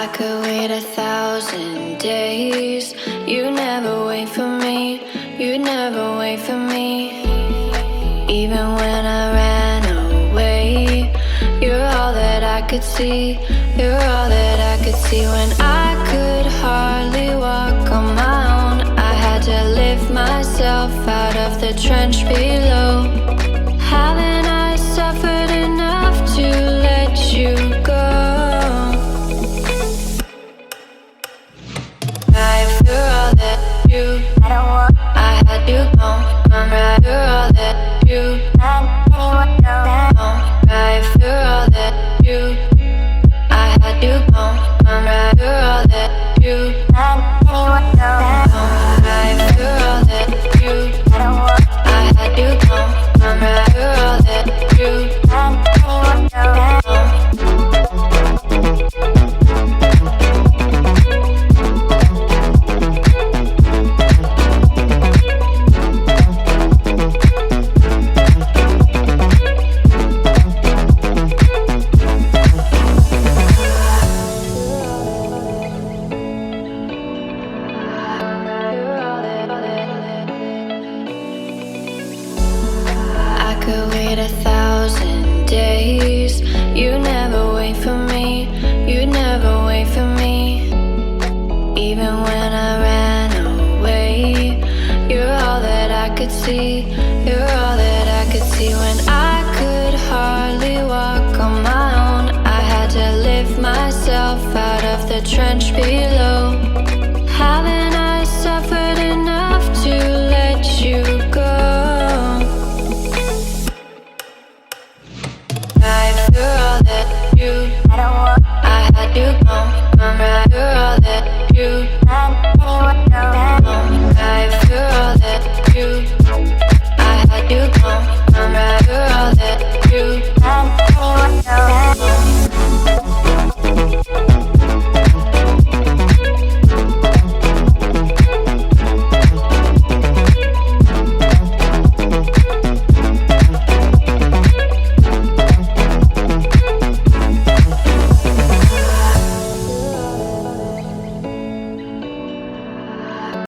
could wait 1,000 days. You never wait for me, you never wait for me. Even when I ran away, you're all that I could see, you're all that I could see. When I could hardly walk on my own, I had to lift myself out of the trench below. Haven't I suffered enough to let you go? You're all that you, I had you gone. I'm right. You're all that you, right. You're all that you, I had you gone. I'm right. You're all that you, right. You're all that you, I had you gone. I'm right. You're all that you, could wait 1,000 days. You never wait for me, you never wait for me. Even when I ran away, you're all that I could see, you're all that I could see. When I could hardly walk on my own, I had to lift myself out of the trench below.